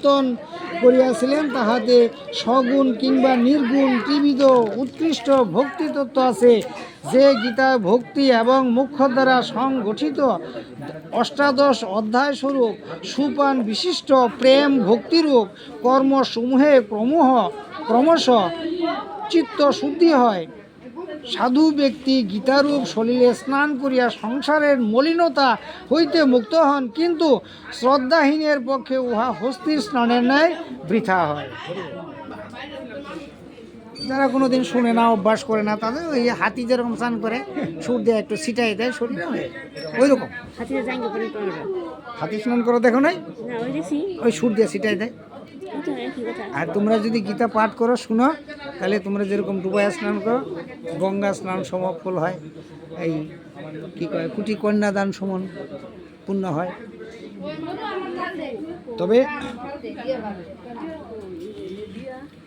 কীর্তন করিয়াছিলেন, তাহাতে সগুণ কিংবা নির্গুণ ত্রিবিধ উৎকৃষ্ট ভক্তিতত্ত্ব আছে। যে গীতায় ভক্তি এবং মুখ্য দ্বারা সংগঠিত অষ্টাদশ অধ্যায় স্বরূপ সুপান বিশিষ্ট প্রেম ভক্তিরূপ কর্মসমূহে ক্রমশ চিত্ত শুদ্ধি হয়, সাধু ব্যক্তি গীতারূপ সলিলে স্নান করিয়া সংসারের মলিনতা হইতে মুক্ত হন, কিন্তু শ্রদ্ধাহীনের পক্ষে উহা হস্তির স্নানের ন্যায় বৃথা হয়। যারা কোনোদিন শুনে না, অভ্যাস করে না, তাদের ওই হাতি যেরকম স্নান করে সুর দিয়ে একটু ছিটাই দেয় শরীরে, ওই রকম হাতি স্নান করে দেখো নাই, ওই সুর দিয়ে ছিটাই দেয়। আর তোমরা যদি গীতা পাঠ করো শুনো, তাহলে তোমরা যেরকম ডুবাইয়া স্নান করো, গঙ্গা স্নান সমফল হয়, এই কী কয় কুটি কন্যাদান সমান পূর্ণ হয়। তবে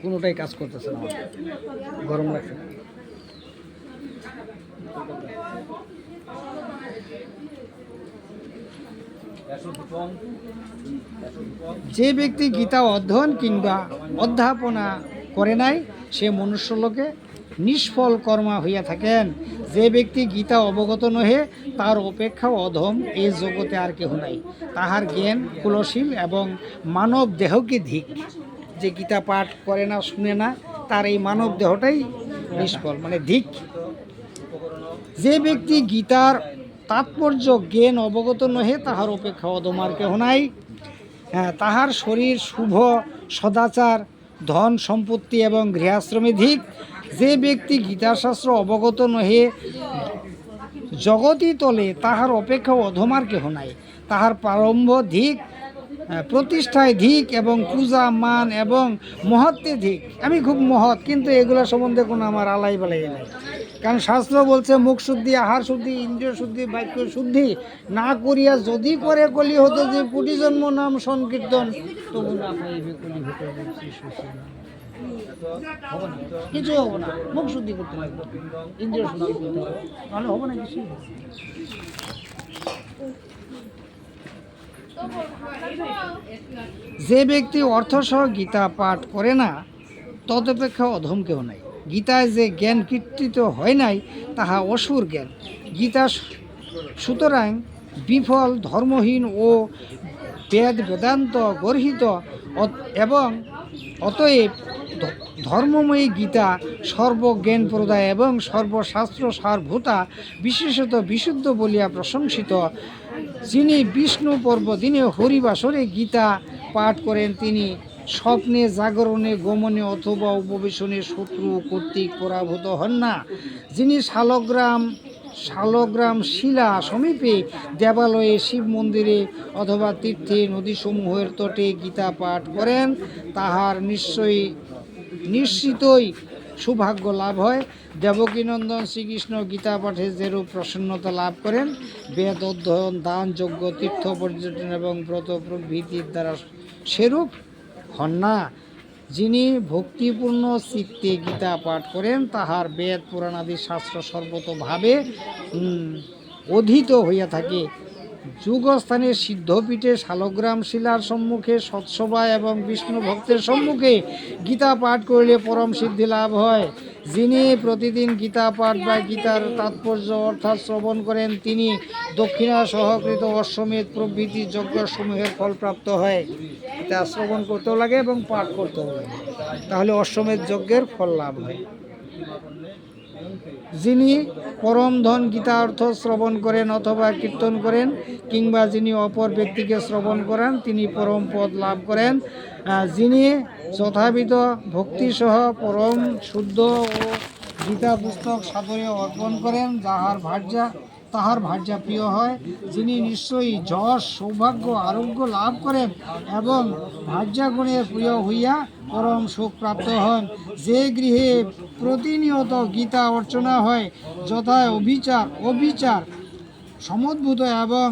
কোনোটাই কাজ করতেছে না, গরম লাগছে। যে ব্যক্তি গীতা অধ্যয়ন কিংবা অধ্যাপনা করে নাই, সে মনুষ্যলোকে নিষ্ফল কর্মা হইয়া থাকেন। যে ব্যক্তি গীতা অবগত নহে, তার অপেক্ষা অধম এই জগতে আর কেহ নাই। তাহার জ্ঞান কুলশীল এবং মানব দেহকে ধিক। যে গীতা পাঠ করে না, শুনে না, তার এই মানব দেহটাই নিষ্ফল, মানে ধিক। যে ব্যক্তি গীতার তাৎপর্য জ্ঞান অবগত নহে, তাহার অপেক্ষা অধম আর কেহ নাই। তাহার শরীর শুভ সদাচার ধন সম্পত্তি এবং গৃহাশ্রমে ধিক। যে ব্যক্তি গীতাশাস্ত্র অবগত নহে জগতই তলে, তাহার অপেক্ষা অধম আর কেহ নাই। তাহার প্রারম্ভ ধিক, প্রতিষ্ঠায় ধিক এবং পূজা মান এবং মহত্বে ধিক। আমি খুব মহৎ, কিন্তু এগুলো সম্বন্ধে কোনো আমার আলাই বালাই নাই। কারণ শাস্ত্র বলছে মুখ শুদ্ধি, আহার শুদ্ধি, ইন্দ্রিয় শুদ্ধি, বাক্য শুদ্ধি না করিয়া যদি করে কলি হতো যে কোটি জন্ম নাম সংকীর্তন, তবু না পাইবে কলি হতো কিছু হবো না। মুখ শুদ্ধি করতে লাগবে, ইন্দ্রিয় শুদ্ধি করতে হবে, তাহলে হবো না কিছু। যে ব্যক্তি অর্থসহ গীতা পাঠ করে না, তদপেক্ষা অধম কেউ নাই। গীতায় যে জ্ঞান কীর্তিত হয় নাই, তাহা অসুর জ্ঞান। গীতা সুতরাং বিফল, ধর্মহীন ও বেদান্ত গর্হিত, এবং অতএব ধর্মময়ী গীতা সর্বজ্ঞান প্রদায় এবং সর্বশাস্ত্র সারভূতা, বিশেষত বিশুদ্ধ বলিয়া প্রশংসিত। যিনি বিষ্ণু পর্বদিনে হরিবাসরে গীতা পাঠ করেন, তিনি স্বপ্নে, জাগরণে, গমনে অথবা উপবেশনে শত্রু কর্তৃক পরাভূত হন না। যিনি শালগ্রাম শিলা সমীপে, দেবালয়ে, শিব মন্দিরে অথবা তীর্থে, নদীসমূহের তটে গীতা পাঠ করেন, তাহার নিশ্চিতই সৌভাগ্য লাভ হয়। দেবকীনন্দন শ্রীকৃষ্ণ গীতা পাঠে যেরূপ প্রসন্নতা লাভ করেন, বেদ অধ্যয়ন, দান, যজ্ঞ, তীর্থ পর্যটন এবং ব্রত প্রভৃতির দ্বারা সেরূপ হন না। যিনি ভক্তিপূর্ণ চিত্তে গীতা পাঠ করেন, তাহার বেদ পুরাণাদি শাস্ত্র সর্বতোভাবে অধীত হইয়া থাকে। যুগস্থানে সিদ্ধপীঠে, শালগ্রাম শিলার সম্মুখে, সৎসভা এবং বিষ্ণু ভক্তের সম্মুখে গীতা পাঠ করিলে পরম সিদ্ধি লাভ হয়। যিনি প্রতিদিন গীতা পাঠ বা গীতার তাৎপর্য অর্থাৎ শ্রবণ করেন, তিনি দক্ষিণা সহকৃত অশ্বমেধ প্রভৃতি যজ্ঞসমূহের ফল প্রাপ্ত হয়। তা শ্রবণ করতেও লাগে এবং পাঠ করতেও লাগে, তাহলে অশ্বমেধ যজ্ঞের ফল লাভ হয়। যিনি পরম ধন গীতা অর্থ শ্রবণ করেন অথবা কীর্তন করেন, কিংবা যিনি অপর ব্যক্তিকে শ্রবণ করেন, তিনি পরম পদ লাভ করেন। যিনি যথাবিধ ভক্তিসহ পরম শুদ্ধ ও গীতা পুস্তক সাদরে অর্পণ করেন, তাহার ভার্যা প্রিয় হয়। যিনি নিশ্চয়ই যশ, সৌভাগ্য, আরোগ্য লাভ করেন এবং ভার্যাগুণের প্রিয় হইয়া পরম সুখ প্রাপ্ত হন। যে গৃহে প্রতিনিয়ত গীতা অর্চনা হয়, যথা অবিচার সমদ্ভূত এবং